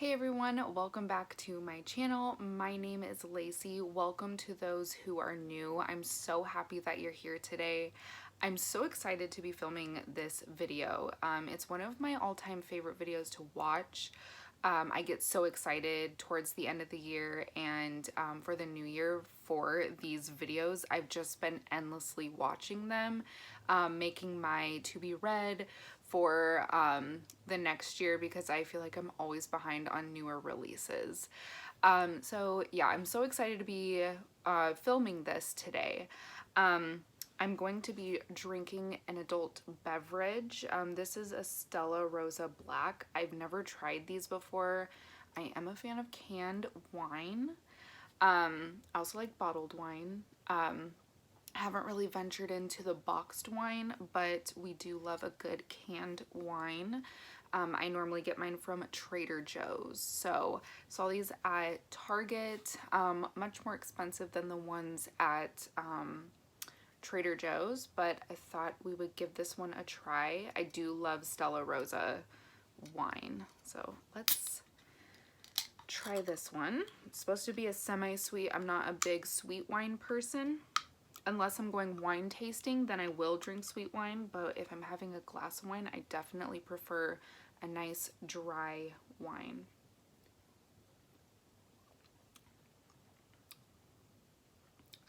Hey everyone, welcome back to my channel. My name is Lacey. Welcome to those who are new. I'm so happy that you're here today. I'm so excited to be filming this video. It's one of my all-time favorite videos to watch. I get so excited towards the end of the year and for the new year for these videos. I've just been endlessly watching them, making my to be read for the next year because I feel like I'm always behind on newer releases. So yeah, I'm so excited to be filming this today. I'm going to be drinking an adult beverage. This is a Stella Rosa Black. I've never tried these before. I am a fan of canned wine. I also like bottled wine. Haven't really ventured into the boxed wine, but we do love a good canned wine. I normally get mine from Trader Joe's. So saw these at Target, much more expensive than the ones at Trader Joe's, but I thought we would give this one a try. I do love Stella Rosa wine, so let's try this one. It's supposed to be a semi-sweet. I'm not a big sweet wine person. Unless I'm going wine tasting, then I will drink sweet wine, but if I'm having a glass of wine, I definitely prefer a nice dry wine.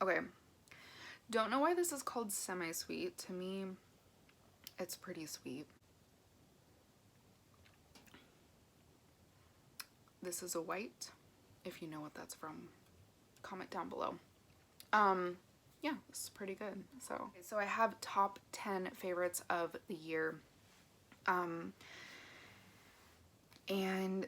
Okay, don't know why this is called semi-sweet. To me, it's pretty sweet. This is a white. If you know what that's from, comment down below. Yeah, this is pretty good. So I have top 10 favorites of the year. And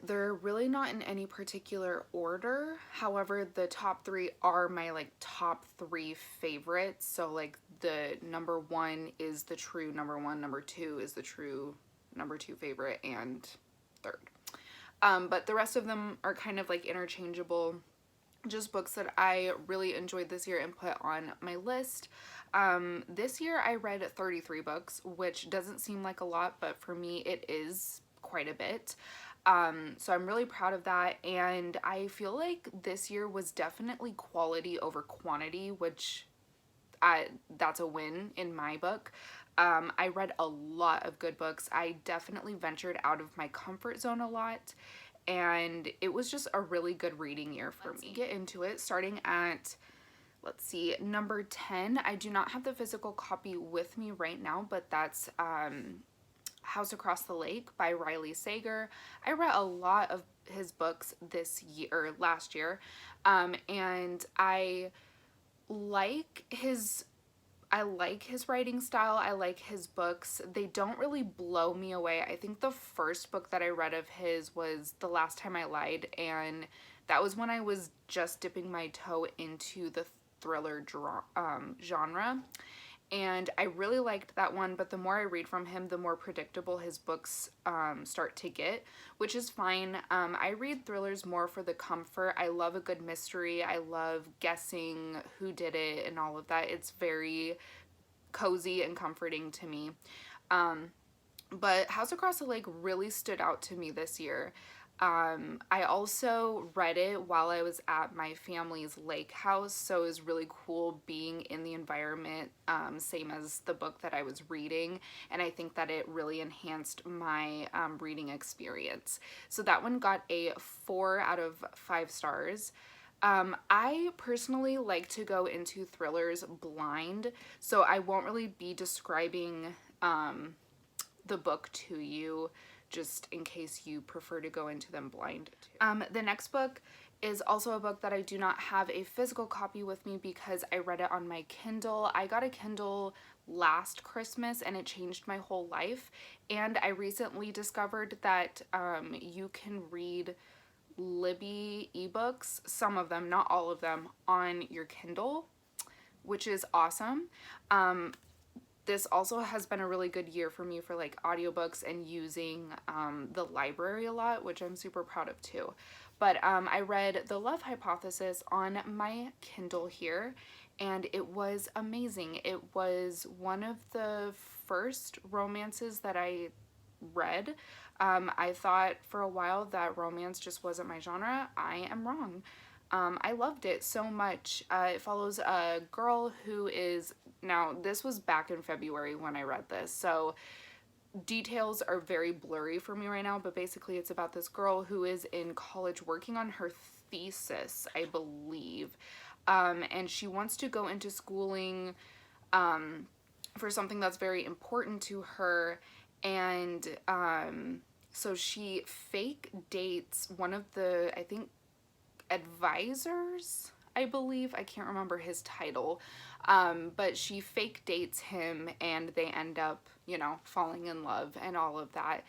they're really not in any particular order. However, the top 3 are my top 3 favorites. So like the number 1 is the true number 1, number 2 is the true number 2 favorite, and third. But the rest of them are kind of like interchangeable. Just books that I really enjoyed this year and put on my list. This year I read 33 books, which doesn't seem like a lot, but for me it is quite a bit. So I'm really proud of that, and I feel like this year was definitely quality over quantity, which that's a win in my book. I read a lot of good books. I definitely ventured out of my comfort zone a lot, and it was just a really good reading year for me. Let's get into it, starting at, let's see, number 10. I do not have the physical copy with me right now, but that's House Across the Lake by Riley Sager. I read a lot of his books this year, or last year, and I like his writing style. I like his books. They don't really blow me away. I think the first book that I read of his was The Last Time I Lied, and that was when I was just dipping my toe into the thriller genre. And I really liked that one, but the more I read from him, the more predictable his books start to get, which is fine. I read thrillers more for the comfort. I love a good mystery. I love guessing who did it and all of that. It's very cozy and comforting to me. But House Across the Lake really stood out to me this year. I also read it while I was at my family's lake house, so it was really cool being in the environment, same as the book that I was reading, and I think that it really enhanced my reading experience. So that one got a 4 out of 5 stars. I personally like to go into thrillers blind, so I won't really be describing the book to you, just in case you prefer to go into them blind too. The next book is also a book that I do not have a physical copy with me because I read it on my Kindle. I got a Kindle last Christmas and it changed my whole life, and I recently discovered that you can read Libby ebooks, some of them, not all of them, on your Kindle, which is awesome. This also has been a really good year for me for like audiobooks and using the library a lot, which I'm super proud of too. But I read The Love Hypothesis on my Kindle here, and it was amazing. It was one of the first romances that I read. I thought for a while that romance just wasn't my genre. I am wrong. I loved it so much. It follows a girl who is, now this was back in February when I read this, so details are very blurry for me right now, but basically it's about this girl who is in college working on her thesis, I believe, and she wants to go into schooling for something that's very important to her, and so she fake dates one of the, I think, advisors, I believe. I can't remember his title, but she fake dates him and they end up, you know, falling in love and all of that.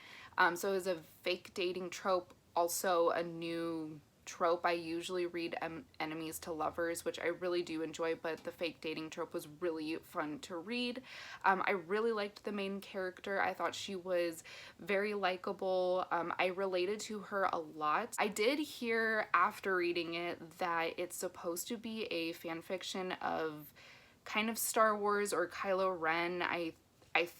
So it was a fake dating trope, also a new trope. I usually read enemies to lovers, which I really do enjoy, but the fake dating trope was really fun to read. I really liked the main character. I thought she was very likable. I related to her a lot. I did hear after reading it that it's supposed to be a fan fiction of kind of Star Wars or Kylo Ren, I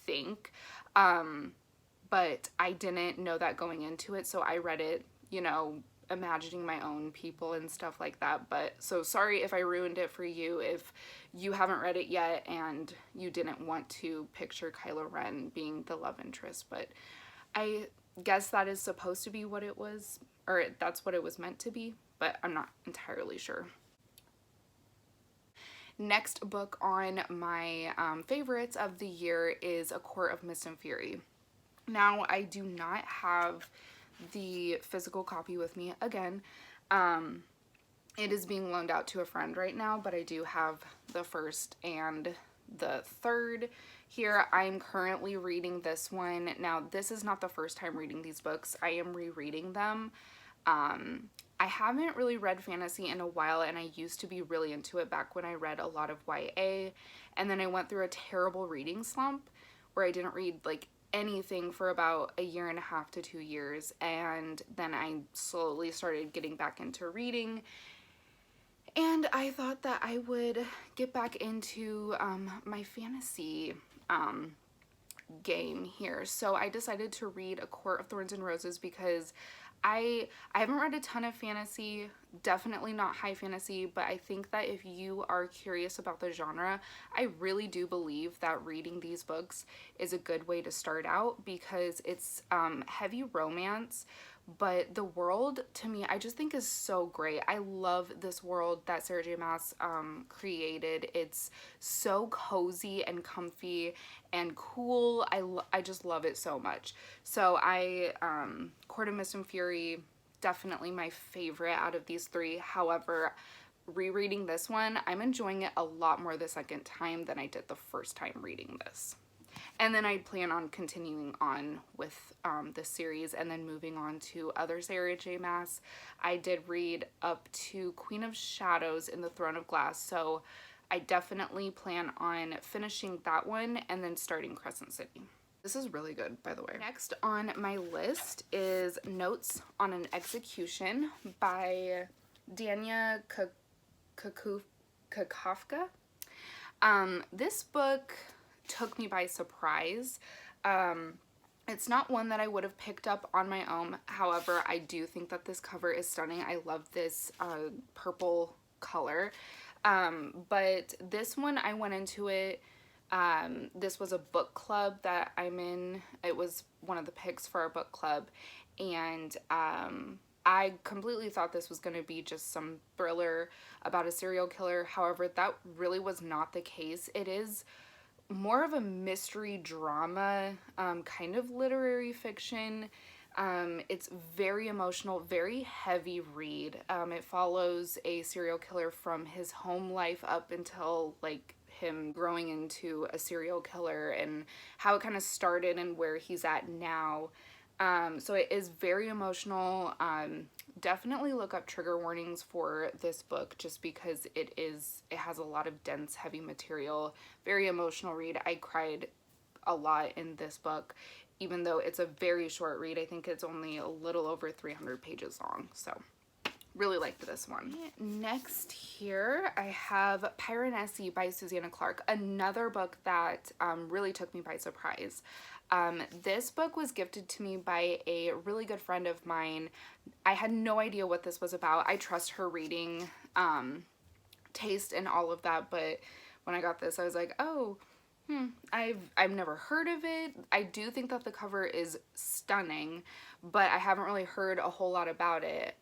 think, but I didn't know that going into it, so I read it, you know, imagining my own people and stuff like that. But so sorry if I ruined it for you if you haven't read it yet and you didn't want to picture Kylo Ren being the love interest, but I guess that is supposed to be what it was, or that's what it was meant to be, but I'm not entirely sure. Next book on my favorites of the year is A Court of Mist and Fury. Now, I do not have the physical copy with me again. It is being loaned out to a friend right now, but I do have the first and the third here. I'm currently reading this one. Now, this is not the first time reading these books. I am rereading them. I haven't really read fantasy in a while, and I used to be really into it back when I read a lot of YA, and then I went through a terrible reading slump where I didn't read like anything for about a year and a half to 2 years, and then I slowly started getting back into reading, and I thought that I would get back into my fantasy game here. So I decided to read A Court of Thorns and Roses because I haven't read a ton of fantasy, definitely not high fantasy, but I think that if you are curious about the genre, I really do believe that reading these books is a good way to start out because it's heavy romance, but the world, to me, I just think is so great. I love this world that Sarah J. Maas created. It's so cozy and comfy and cool. I just love it so much. So Court of Mist and Fury, definitely my favorite out of these three. However, rereading this one, I'm enjoying it a lot more the second time than I did the first time reading this. And then I plan on continuing on with this series and then moving on to other Sarah J. Maas. I did read up to Queen of Shadows in the Throne of Glass, so I definitely plan on finishing that one and then starting Crescent City. This is really good, by the way. Next on my list is Notes on an Execution by Dania Kakofka. This book took me by surprise. It's not one that I would have picked up on my own. However, I do think that this cover is stunning. I love this purple color. But this one, I went into it, this was a book club that I'm in. It was one of the picks for our book club, and I completely thought this was going to be just some thriller about a serial killer. However, that really was not the case. It is more of a mystery drama, kind of literary fiction. It's very emotional, very heavy read. It follows a serial killer from his home life up until like him growing into a serial killer and how it kind of started and where he's at now. So it is very emotional. Definitely look up trigger warnings for this book just because it has a lot of dense, heavy material, very emotional read. I cried a lot in this book, even though it's a very short read. I think it's only a little over 300 pages long. So really liked this one. Next here, I have Piratesi by Susanna Clark, another book that really took me by surprise. This book was gifted to me by a really good friend of mine. I had no idea what this was about. I trust her reading taste and all of that, but when I got this, I was like, oh, I've never heard of it. I do think that the cover is stunning, but I haven't really heard a whole lot about it.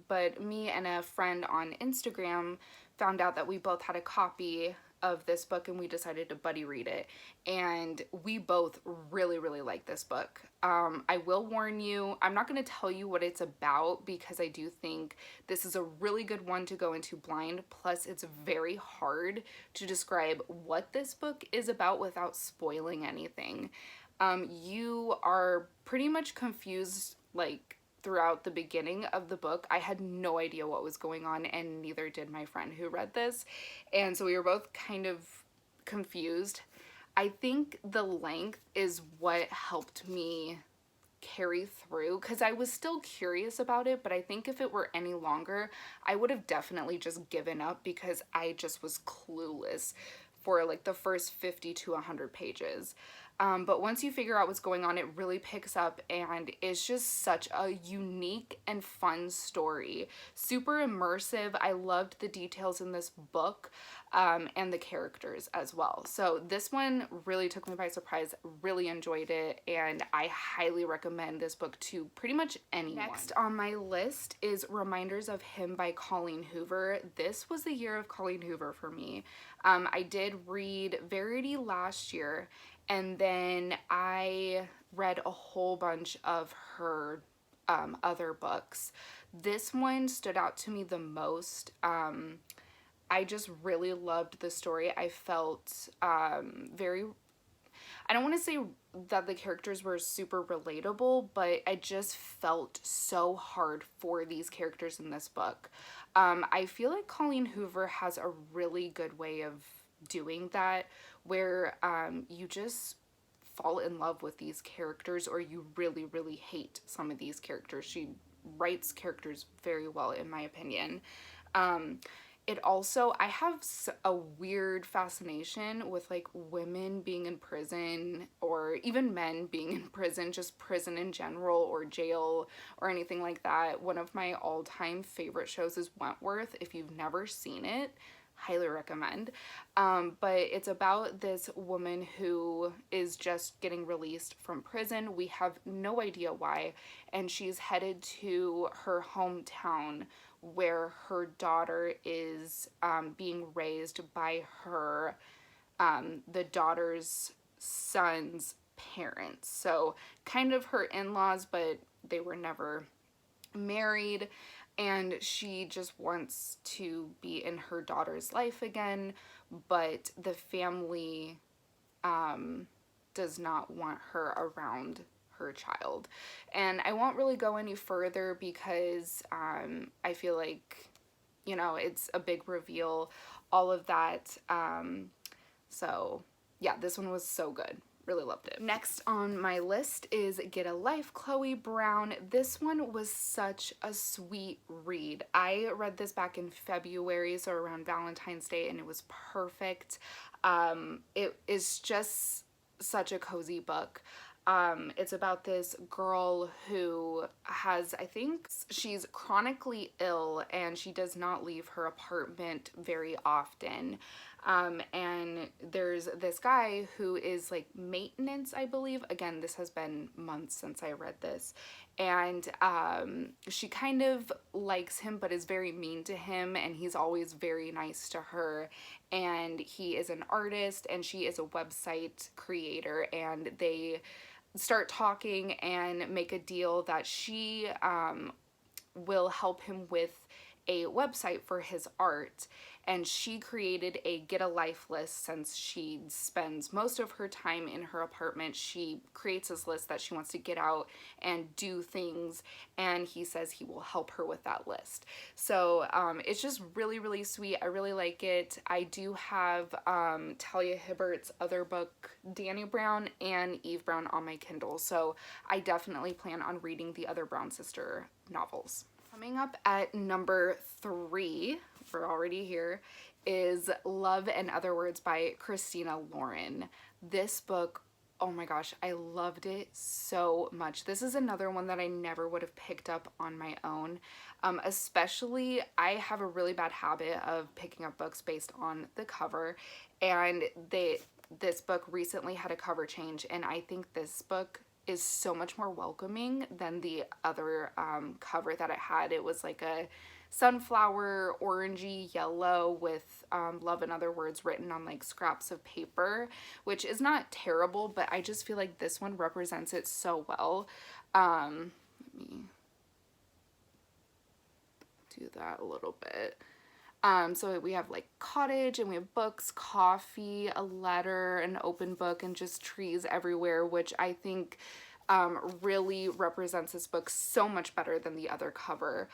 But me and a friend on Instagram found out that we both had a copy of this book, and we decided to buddy read it, and we both really like this book. I will warn you, I'm not going to tell you what it's about because I do think this is a really good one to go into blind, plus it's very hard to describe what this book is about without spoiling anything. You are pretty much confused like throughout the beginning of the book. I had no idea what was going on, and neither did my friend who read this, and so we were both kind of confused. I think the length is what helped me carry through, because I was still curious about it, but I think if it were any longer, I would have definitely just given up because I just was clueless for like the first 50 to 100 pages. But once you figure out what's going on, it really picks up, and it's just such a unique and fun story. Super immersive. I loved the details in this book, and the characters as well. So this one really took me by surprise, really enjoyed it, and I highly recommend this book to pretty much anyone. Next on my list is Reminders of Him by Colleen Hoover. This was the year of Colleen Hoover for me. I did read Verity last year, and then I read a whole bunch of her other books. This one stood out to me the most. I just really loved the story. I felt very, I don't want to say that the characters were super relatable, but I just felt so hard for these characters in this book. I feel like Colleen Hoover has a really good way of doing that, where you just fall in love with these characters, or you really hate some of these characters. She writes characters very well, in my opinion. It also, I have a weird fascination with like women being in prison, or even men being in prison, just prison in general, or jail, or anything like that. One of my all-time favorite shows is Wentworth. If you've never seen it, highly recommend. But it's about this woman who is just getting released from prison. We have no idea why, and she's headed to her hometown where her daughter is being raised by her, the daughter's son's parents. So kind of her in-laws, but they were never married, and she just wants to be in her daughter's life again, but the family does not want her around her child. And I won't really go any further because I feel like, you know, it's a big reveal, all of that. So yeah, this one was so good. Really loved it. Next on my list is Get a Life, Chloe Brown. This one was such a sweet read. I read this back in February, so around Valentine's Day, and it was perfect. It is just such a cozy book. It's about this girl who has, I think she's chronically ill, and she does not leave her apartment very often. And there's this guy who is like maintenance, I believe. Again, this has been months since I read this. And she kind of likes him, but is very mean to him, and he's always very nice to her. And he is an artist, and she is a website creator, and they start talking and make a deal that she will help him with a website for his art. And she created a Get a Life list. Since she spends most of her time in her apartment, she creates this list that she wants to get out and do things, and he says he will help her with that list. So it's just really sweet. I really like it. I do have Talia Hibbert's other book, Dani Brown and Eve Brown, on my Kindle, so I definitely plan on reading the other Brown sister novels. Coming up at number 3, we're already here, is Love and Other Words by Christina Lauren. This book, oh my gosh, I loved it so much. This is another one that I never would have picked up on my own. Especially, I have a really bad habit of picking up books based on the cover, and this book recently had a cover change, and I think this book is so much more welcoming than the other cover that it had. It was like a sunflower orangey yellow with Love and Other Words written on like scraps of paper, which is not terrible, but I just feel like this one represents it so well. Let me do that a little bit. So we have like cottage, and we have books, coffee, a letter, an open book, and just trees everywhere, which I think really represents this book so much better than the other cover.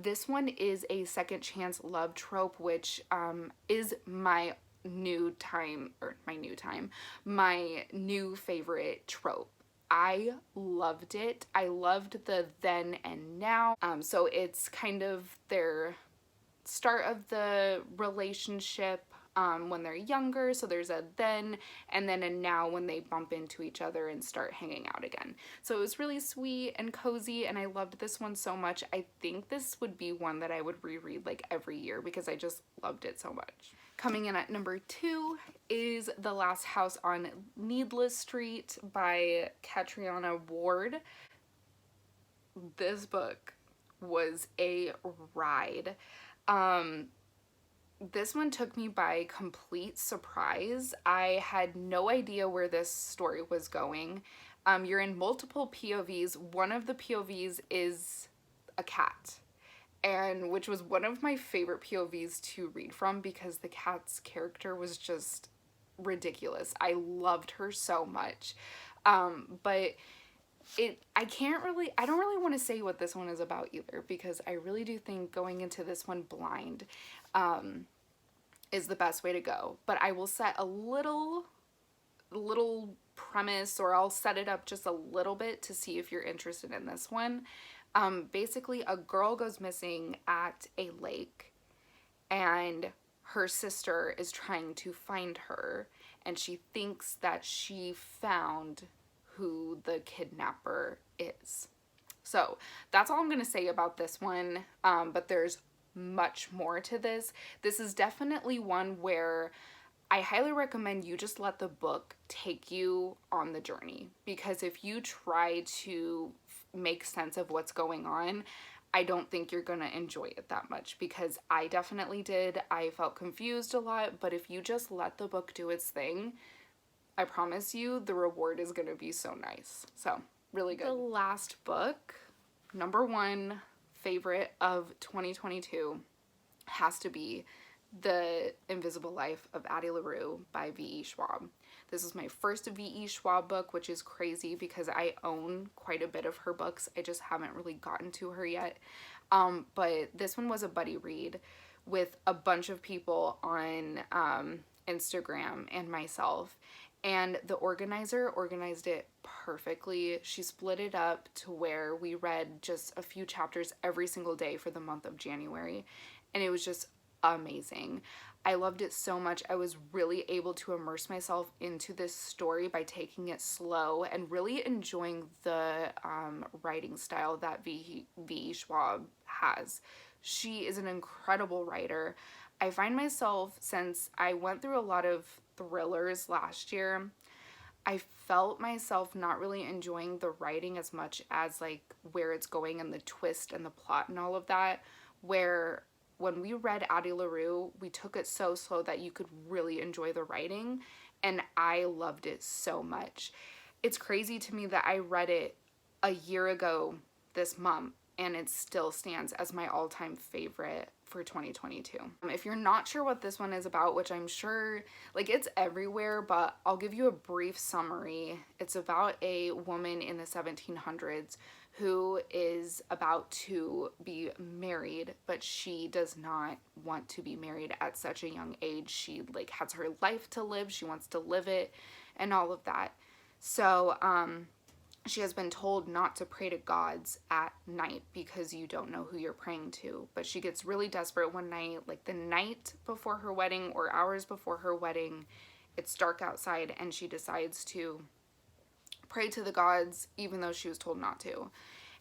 This one is a second chance love trope, which is my new favorite trope. I loved it. I loved the then and now. So it's kind of their start of the relationship when they're younger, so there's a then and then a now when they bump into each other and start hanging out again. So it was really sweet and cozy, and I loved this one so much. I think this would be one that I would reread like every year because I just loved it so much. Coming in at number 2 is The Last House on Needless Street by Catriona Ward. This book was a ride. This one took me by complete surprise. I had no idea where this story was going. You're in multiple POVs. One of the POVs is a cat, and which was one of my favorite POVs to read from because the cat's character was just ridiculous. I loved her so much. But I don't really want to say what this one is about either, because I really do think going into this one blind is the best way to go. But I will set a little premise, or I'll set it up just a little bit to see if you're interested in this one. Basically, a girl goes missing at a lake, and her sister is trying to find her, and she thinks that she found who the kidnapper is. So that's all I'm going to say about this one, but there's much more to this. This is definitely one where I highly recommend you just let the book take you on the journey, because if you try to make sense of what's going on, I don't think you're gonna enjoy it that much, because I definitely did. I felt confused a lot, but if you just let the book do its thing, I promise you the reward is gonna be so nice. So, really good. The last book, number 1 favorite of 2022, has to be The Invisible Life of Addie LaRue by V.E. Schwab. This is my first V.E. Schwab book, which is crazy because I own quite a bit of her books. I just haven't really gotten to her yet. But this one was a buddy read with a bunch of people on Instagram and myself. And the organizer organized it perfectly. She split it up to where we read just a few chapters every single day for the month of January. And it was just amazing. I loved it so much. I was really able to immerse myself into this story by taking it slow and really enjoying the writing style that V.E. Schwab has. She is an incredible writer. I find myself, since I went through a lot of thrillers last year, I felt myself not really enjoying the writing as much as like where it's going and the twist and the plot and all of that, where when we read Addie LaRue, we took it so slow that you could really enjoy the writing, and I loved it so much. It's crazy to me that I read it a year ago this month, and it still stands as my all-time favorite for 2022. If you're not sure what this one is about, which I'm sure, like, it's everywhere, but I'll give you a brief summary. It's about a woman in the 1700s who is about to be married, but she does not want to be married at such a young age. She, like, has her life to live. She wants to live it and all of that. So, she has been told not to pray to gods at night because you don't know who you're praying to. But she gets really desperate one night, like the night before her wedding or hours before her wedding. It's dark outside and she decides to pray to the gods even though she was told not to.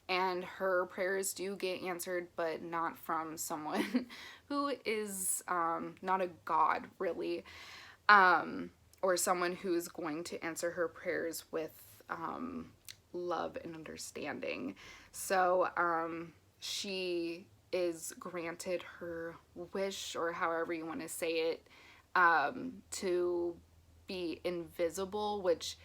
And her prayers do get answered, but not from someone who is not a god, really, or someone who's going to answer her prayers with love and understanding. So she is granted her wish, or however you want to say it, to be invisible, which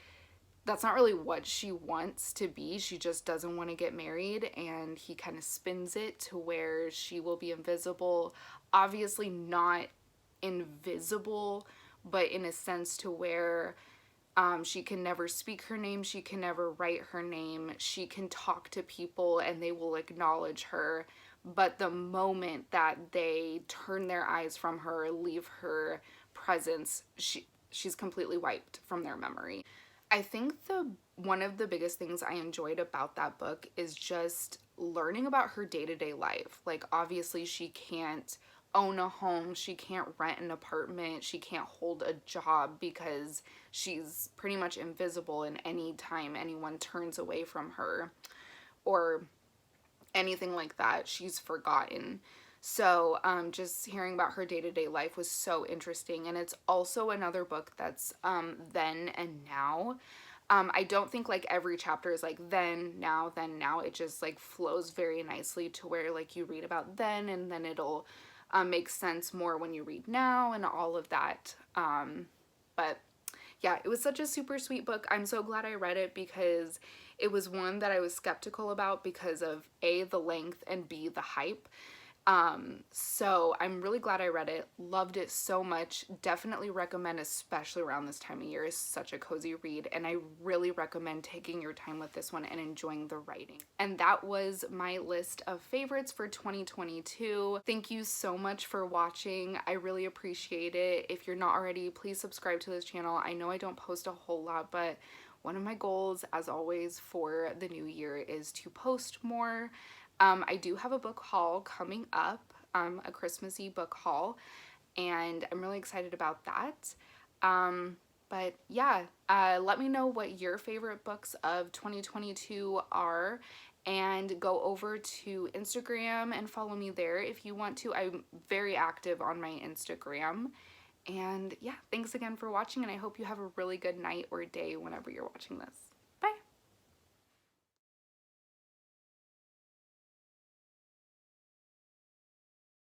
that's not really what she wants to be. She just doesn't want to get married, and he kind of spins it to where she will be invisible. Obviously not invisible, but in a sense to where she can never speak her name, she can never write her name, she can talk to people and they will acknowledge her, but the moment that they turn their eyes from her, leave her presence, she's completely wiped from their memory. I think one of the biggest things I enjoyed about that book is just learning about her day-to-day life. Like, obviously she can't own a home, she can't rent an apartment, she can't hold a job because she's pretty much invisible, and any time anyone turns away from her or anything like that, she's forgotten. So just hearing about her day-to-day life was so interesting. And it's also another book that's then and now. I don't think like every chapter is like then, now, then, now. It just like flows very nicely to where like you read about then and then it'll make sense more when you read now and all of that. But yeah, it was such a super sweet book. I'm so glad I read it because it was one that I was skeptical about because of A, the length, and B, the hype. So I'm really glad I read it. Loved it so much. Definitely recommend, especially around this time of year. It's such a cozy read, and I really recommend taking your time with this one and enjoying the writing. And that was my list of favorites for 2022. Thank you so much for watching. I really appreciate it. If you're not already, please subscribe to this channel. I know I don't post a whole lot, but one of my goals, as always, for the new year is to post more. I do have a book haul coming up, a Christmassy book haul, and I'm really excited about that. But yeah, let me know what your favorite books of 2022 are, and go over to Instagram and follow me there if you want to. I'm very active on my Instagram. And yeah, thanks again for watching, and I hope you have a really good night or day whenever you're watching this.